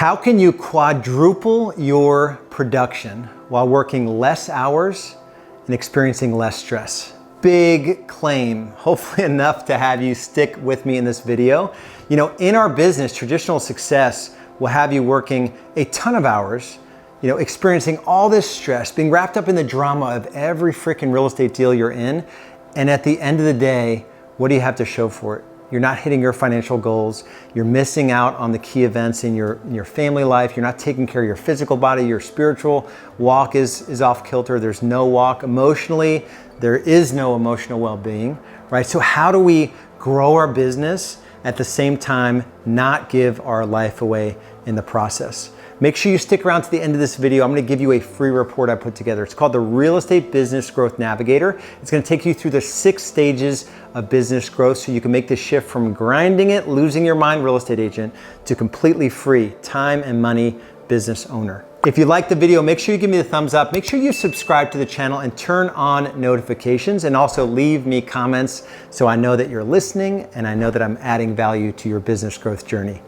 How can you quadruple your production while working less hours and experiencing less stress? Big claim, hopefully enough to have you stick with me in this video. You know, in our business, traditional success will have you working a ton of hours, experiencing all this stress, being wrapped up in the drama of every freaking real estate deal you're in. And at the end of the day, what do you have to show for it? You're not hitting your financial goals. You're missing out on the key events in your family life. You're not taking care of your physical body. Your spiritual walk is off kilter. There's no walk. Emotionally, there is no emotional well-being, right? So how do we grow our business at the same time not give our life away in the process? Make sure you stick around to the end of this video. I'm gonna give you a free report I put together. It's called the Real Estate Business Growth Navigator. It's gonna take you through the 6 stages of business growth so you can make the shift from grinding it, losing your mind real estate agent to completely free time and money business owner. If you like the video, make sure you give me the thumbs up. Make sure you subscribe to the channel and turn on notifications, and also leave me comments so I know that you're listening and I know that I'm adding value to your business growth journey.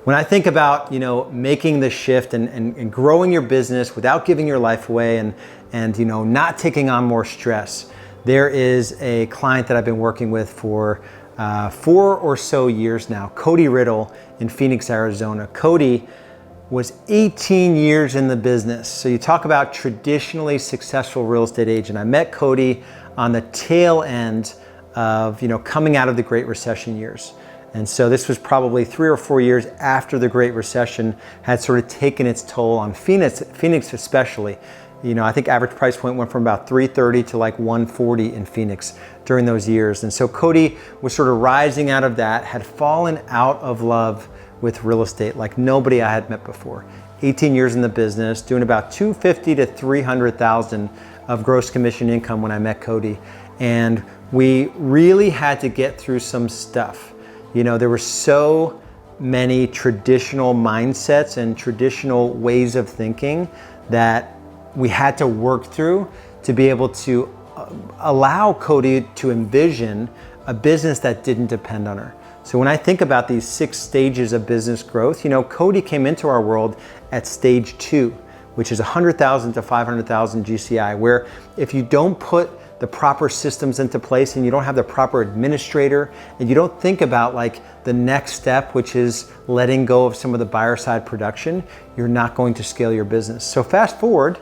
When I think about, making the shift and growing your business without giving your life away and not taking on more stress, there is a client that I've been working with for 4 or so years now, Cody Riddle in Phoenix, Arizona. Cody was 18 years in the business. So you talk about traditionally successful real estate agent. I met Cody on the tail end of, coming out of the Great Recession years. And so this was probably 3 or 4 years after the Great Recession had sort of taken its toll on Phoenix especially. I think average price point went from about 330 to like 140 in Phoenix during those years. And so Cody was sort of rising out of that, had fallen out of love with real estate like nobody I had met before. 18 years in the business, doing about $250,000 to $300,000 of gross commission income when I met Cody. And we really had to get through some stuff. There were so many traditional mindsets and traditional ways of thinking that we had to work through to be able to allow Cody to envision a business that didn't depend on her. So when I think about these 6 stages of business growth, Cody came into our world at stage 2, which is 100,000 to 500,000 GCI, where if you don't put the proper systems into place and you don't have the proper administrator and you don't think about like the next step, which is letting go of some of the buyer side production, you're not going to scale your business. So fast forward,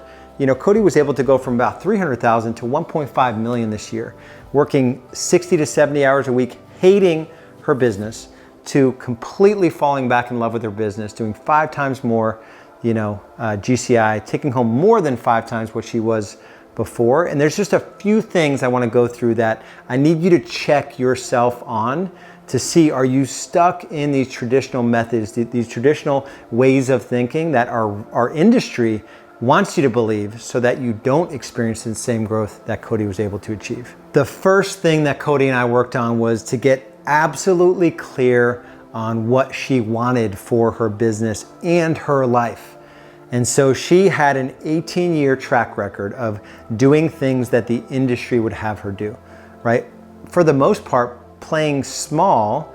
Cody was able to go from about 300,000 to 1.5 million this year, working 60 to 70 hours a week, hating her business, to completely falling back in love with her business, doing 5 times more, GCI, taking home more than 5 times what she was before. And there's just a few things I want to go through that I need you to check yourself on to see, are you stuck in these traditional methods, these traditional ways of thinking that our industry wants you to believe so that you don't experience the same growth that Cody was able to achieve. The first thing that Cody and I worked on was to get absolutely clear on what she wanted for her business and her life. And so she had an 18-year track record of doing things that the industry would have her do, right? For the most part, playing small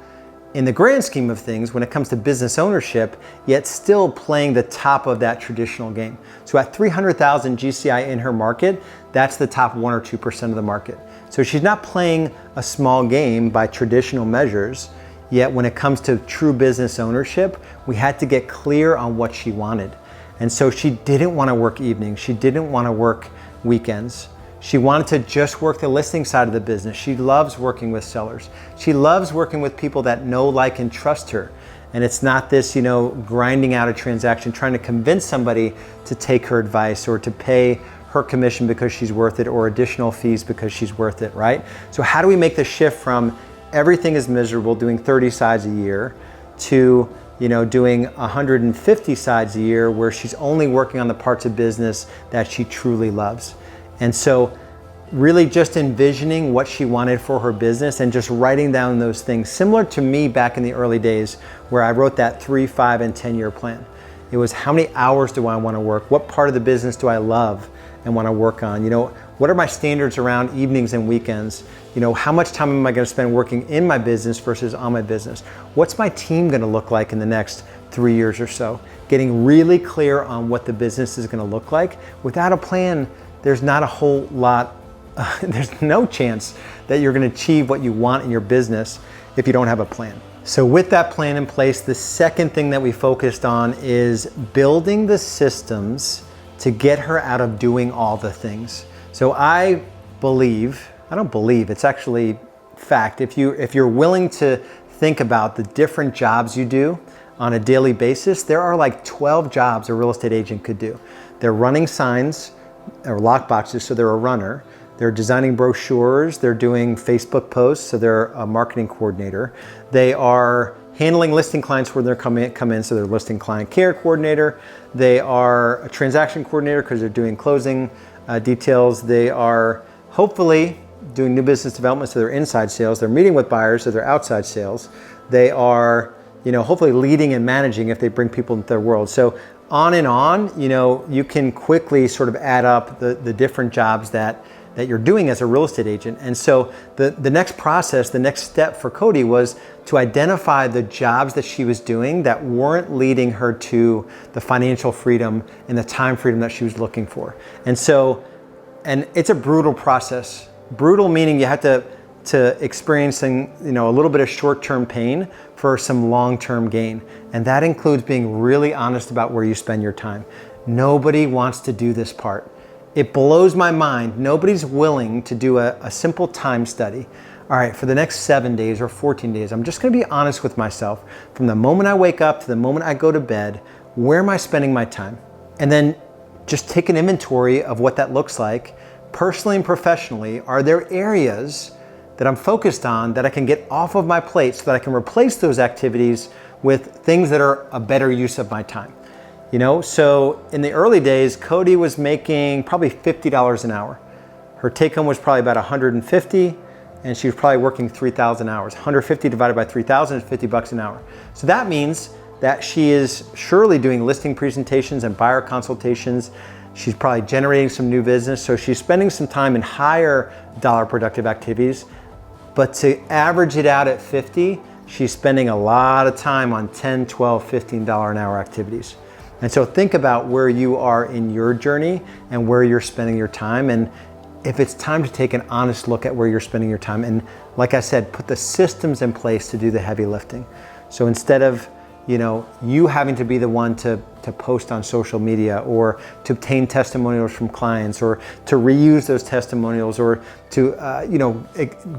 in the grand scheme of things when it comes to business ownership, yet still playing the top of that traditional game. So at 300,000 GCI in her market, that's the top 1 or 2% of the market. So she's not playing a small game by traditional measures, yet when it comes to true business ownership, we had to get clear on what she wanted. And so she didn't want to work evenings. She didn't want to work weekends. She wanted to just work the listing side of the business. She loves working with sellers. She loves working with people that know, like, and trust her. And it's not this, grinding out a transaction, trying to convince somebody to take her advice or to pay her commission because she's worth it or additional fees because she's worth it, right? So how do we make the shift from everything is miserable, doing 30 sides a year, to doing 150 sides a year where she's only working on the parts of business that she truly loves? And so really just envisioning what she wanted for her business and just writing down those things, similar to me back in the early days where I wrote that 3, 5, and 10-year plan. It was, how many hours do I want to work? What part of the business do I love and want to work on? What are my standards around evenings and weekends? How much time am I going to spend working in my business versus on my business? What's my team going to look like in the next 3 years or so? Getting really clear on what the business is going to look like. Without a plan, there's not a whole lot, there's no chance that you're going to achieve what you want in your business if you don't have a plan. So with that plan in place, the second thing that we focused on is building the systems to get her out of doing all the things. So I don't believe, it's actually fact. If you're willing to think about the different jobs you do on a daily basis, there are like 12 jobs a real estate agent could do. They're running signs or lock boxes, so they're a runner. They're designing brochures. They're doing Facebook posts, so they're a marketing coordinator. They are handling listing clients when they're come in, so they're listing client care coordinator. They are a transaction coordinator because they're doing closing details. They are hopefully doing new business development, so they're inside sales. They're meeting with buyers, so they're outside sales. They are, hopefully leading and managing if they bring people into their world. So on and on, you can quickly sort of add up the different jobs that you're doing as a real estate agent. And so the next process, the next step for Cody was to identify the jobs that she was doing that weren't leading her to the financial freedom and the time freedom that she was looking for. And it's a brutal process. Brutal meaning you have to experiencing, a little bit of short-term pain for some long-term gain. And that includes being really honest about where you spend your time. Nobody wants to do this part. It blows my mind. Nobody's willing to do a simple time study. All right, for the next 7 days or 14 days, I'm just gonna be honest with myself. From the moment I wake up to the moment I go to bed, where am I spending my time? And then just take an inventory of what that looks like. Personally and professionally, are there areas that I'm focused on that I can get off of my plate so that I can replace those activities with things that are a better use of my time? So in the early days, Cody was making probably $50 an hour. Her take home was probably about 150, and she was probably working 3,000 hours. 150 divided by 3,000 is $50 an hour. So that means that she is surely doing listing presentations and buyer consultations. She's probably generating some new business. So she's spending some time in higher dollar productive activities. But to average it out at 50, she's spending a lot of time on $10, $12, $15 an hour activities. And so think about where you are in your journey and where you're spending your time. And if it's time to take an honest look at where you're spending your time, and like I said, put the systems in place to do the heavy lifting. So instead of you having to be the one to post on social media or to obtain testimonials from clients or to reuse those testimonials or to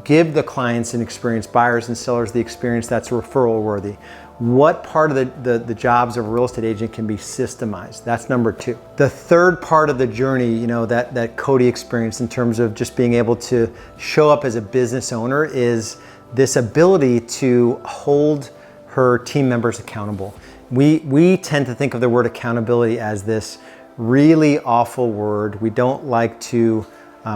give the clients and experienced buyers and sellers the experience that's referral worthy. What part of the jobs of a real estate agent can be systemized? That's number two. The third part of the journey, that Cody experienced in terms of just being able to show up as a business owner is this ability to hold her team members accountable. We tend to think of the word accountability as this really awful word. We don't like to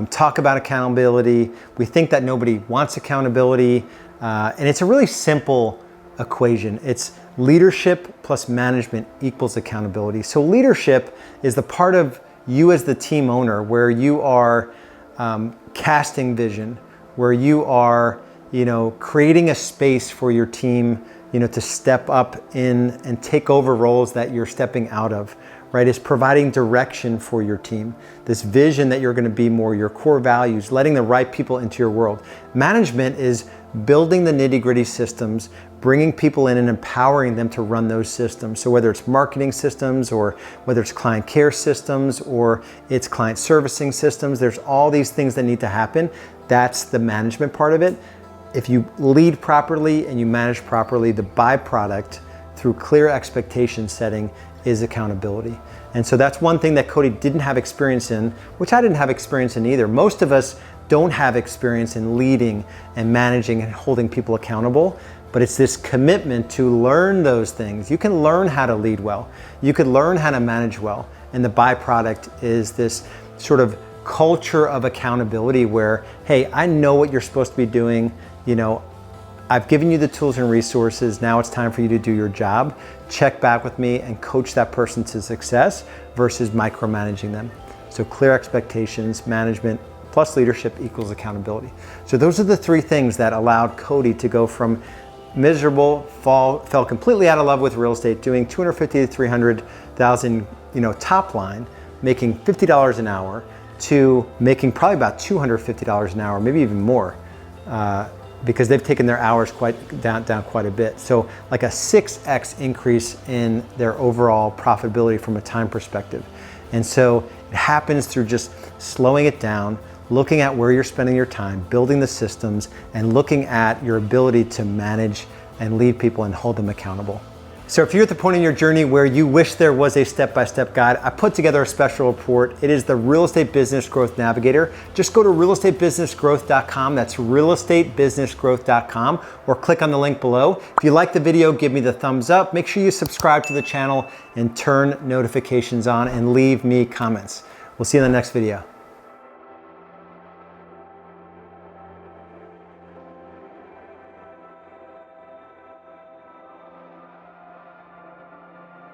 talk about accountability. We think that nobody wants accountability. And it's a really simple equation. It's leadership plus management equals accountability. So leadership is the part of you as the team owner where you are casting vision, where you are creating a space for your team to step up in and take over roles that you're stepping out of, right? Is providing direction for your team. This vision that you're going to be more, your core values, letting the right people into your world. Management is building the nitty-gritty systems, bringing people in and empowering them to run those systems. So whether it's marketing systems or whether it's client care systems or it's client servicing systems, there's all these things that need to happen. That's the management part of it. If you lead properly and you manage properly, the byproduct through clear expectation setting is accountability. And so that's one thing that Cody didn't have experience in, which I didn't have experience in either. Most of us don't have experience in leading and managing and holding people accountable, but it's this commitment to learn those things. You can learn how to lead well. You can learn how to manage well. And the byproduct is this sort of culture of accountability where, hey, I know what you're supposed to be doing. I've given you the tools and resources. Now it's time for you to do your job. Check back with me and coach that person to success versus micromanaging them. So clear expectations, management, plus leadership equals accountability. So those are the three things that allowed Cody to go from miserable, fell completely out of love with real estate, doing 250 to 300,000, top line, making $50 an hour, to making probably about $250 an hour, maybe even more, because they've taken their hours down quite a bit. So like a 6x increase in their overall profitability from a time perspective. And so it happens through just slowing it down, looking at where you're spending your time, building the systems, and looking at your ability to manage and lead people and hold them accountable. So if you're at the point in your journey where you wish there was a step-by-step guide, I put together a special report. It is the Real Estate Business Growth Navigator. Just go to realestatebusinessgrowth.com. That's realestatebusinessgrowth.com, or click on the link below. If you like the video, give me the thumbs up. Make sure you subscribe to the channel and turn notifications on and leave me comments. We'll see you in the next video.